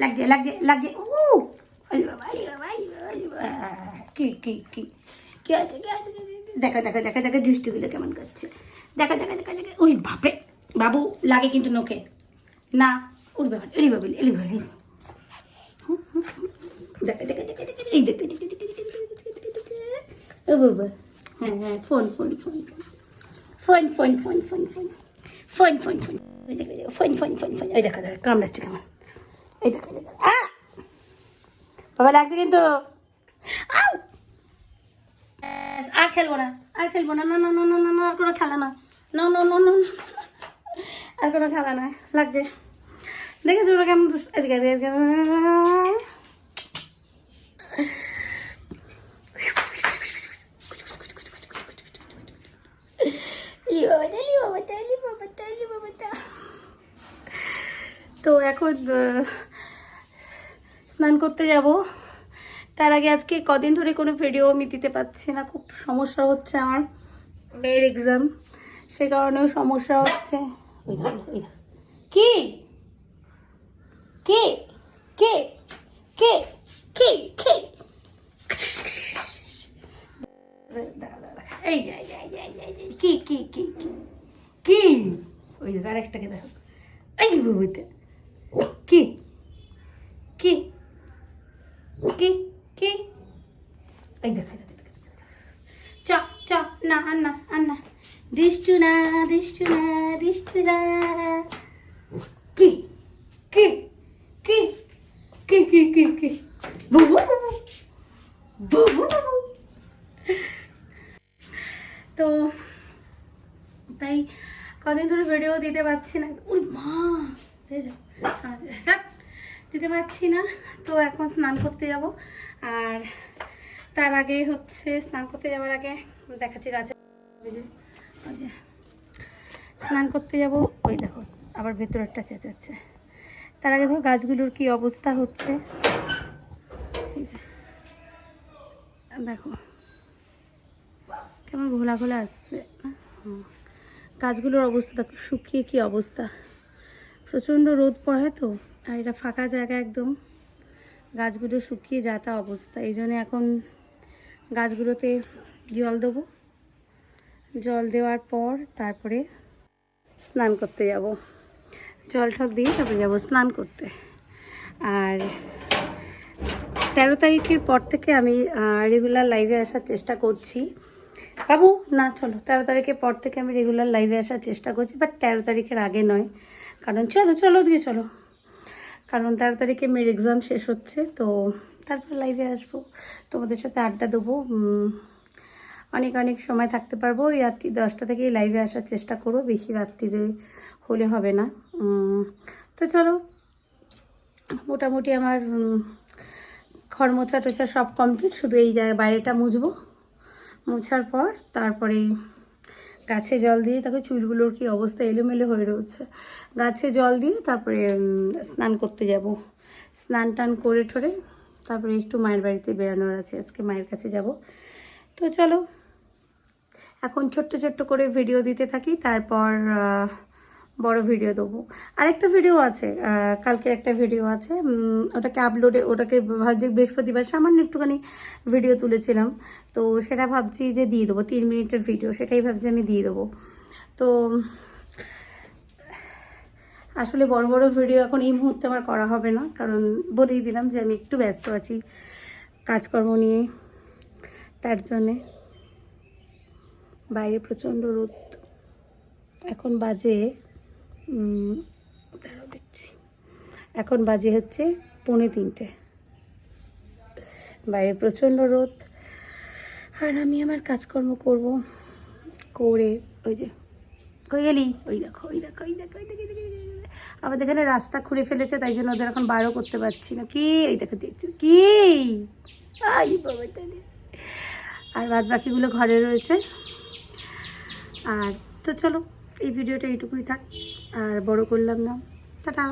লাগছে লাগছে লাগছে। কি কি কি কি আছে কি আছে? দেখা দেখা দেখা দেখা দৃষ্টিগুলো কেমন করছে, দেখা দেখা দেখা দেখা। ওই বাপরে বাবু লাগে কিন্তু নোকে না। ওর ব্যাপার এলি বাবু এলি বাবু দেখা দেখা দেখা দেখা এই দেখে দেখে দেখে দেখে দেখে। ও বাবা হ্যাঁ হ্যাঁ phone phone phone phone phone phone phone phone phone phone phone ওই দেখে ফোন ফোন ফোন ফোন ওই দেখা দেখা কামড়াচ্ছে কেমন। এই দেখো বাবা লাগছে কিন্তু। আর খেলবো না আর খেলবো না, না না না না না না, আর কোনো খেলা না, না না না না আর কোনো খেলা না। লাগছে দেখেছো ওরা কেমন এদিকে এদিকে। তো এখন স্নান করতে যাব। তার আগে আজকে কদিন ধরে কোনো ভিডিও আমি দিতে পারছি না, খুব সমস্যা হচ্ছে আমার মেয়ের এক্সাম, সে কারণেও সমস্যা হচ্ছে। কি কে কে কে কে কে এই কি কি কি কি ওই আরেকটাকে দেখো এই বুবুতে কি কি কি কি এই দেখা চ চ না আন্না আন্না দিষ্টু না দিষ্টু না দিষ্টু না কি কি কি কি কি কি কি বুবু বুবু। তো তাই কদিন ধরে ভিডিও দিতে পারছি না। ওর মা দিতে পারছি না। তো এখন স্নান করতে যাব, আর তার আগে হচ্ছে স্নান করতে যাওয়ার আগে দেখাচ্ছি গাছে স্নান করতে যাব। ওই দেখো আবার ভেতরেরটা চেঁচাচ্ছে। তার আগে দেখো গাছগুলোর কি অবস্থা হচ্ছে, দেখো কেমন ঘোলা ঘোলা আসছে। গাছগুলোর অবস্থা দেখো শুকিয়ে কি অবস্থা, প্রচণ্ড রোদ পড়ে তো, আর এটা ফাঁকা জায়গা একদম, গাছগুলো শুকিয়ে যাতা অবস্থা। এই জন্য এখন গাছগুলোতে জল দেবো, জল দেওয়ার পর তারপরে স্নান করতে যাব। জল ঠক দিয়ে তারপরে যাবো স্নান করতে। আর 13 তারিখের পর থেকে আমি রেগুলার লাইভে আসার চেষ্টা করছি। বাবু না চলো, 13 তারিখের পর থেকে আমি রেগুলার লাইভে আসার চেষ্টা করছি, বাট 13 তারিখের আগে নয়। কারণ চলো চলো দিয়ে চলো, কারণ 13 তারিখে মেয়ের এক্সাম শেষ হচ্ছে, তো তারপর লাইভে আসবো, তোমাদের সাথে আড্ডা দেবো, অনেক অনেক সময় থাকতে পারবো। ওই রাত্রি 10টা থেকেই লাইভে আসার চেষ্টা করবো, বেশি রাত্রিরে হলে হবে না। তো চলো, মোটামুটি আমার ঘর মোছা টোছা সব কমপ্লিট, শুধু এই জায়গায় বাইরেটা মুছবো, মোছার পর তারপরে গাছে জল দিয়ে, দেখো চুলগুলোর কি অবস্থা এলোমেলো হয়ে রয়েছে, গাছে জল দিয়ে তারপরে স্নান করতে যাব। স্নান টান করে ঠরে তারপরে একটু মায়ের বাড়িতে বেড়ানোর আছে, আজকে মায়ের কাছে যাব। তো চলো এখন ছোট্ট ছোট্ট করে ভিডিও দিতে থাকি, তারপর বড় ভিডিও দেবো। আরেকটা ভিডিও আছে, কালকে একটা ভিডিও আছে, ওটাকে আপলোডে, ওটাকে ভাবছি বৃহস্পতিবার সামান্য একটুখানি ভিডিও তুলেছিলাম, তো সেটা ভাবছি যে দিয়ে দেবো, 3 মিনিটের ভিডিও, সেটাই ভাবছি আমি দিয়ে দেবো। তো আসলে বড় বড় ভিডিও এখন এই মুহূর্তে আমার করা হবে না, কারণ বলেই দিলাম যে আমি একটু ব্যস্ত আছি কাজকর্ম নিয়ে, তার জন্যে। বাইরে প্রচণ্ড রোদ, এখন বাজে দেখছি, এখন বাজে হচ্ছে 2:45, বাইরে প্রচণ্ড রোদ, আর আমি আমার কাজকর্ম করব করে। ওই যে কই গেলি, ওই দেখো ওই দেখো ওই দেখো ওই দেখো, আমাদের এখানে রাস্তা খুঁড়ে ফেলেছে, তাই জন্য ওদের এখন বারও করতে পারছি না। কি এই দেখো দেখছি কি বাবা, আর বাদ বাকিগুলো ঘরে রয়েছে। আর তো চলো এই ভিডিওটা এইটুকুই থাক, আর বড় করলাম না, টাটা।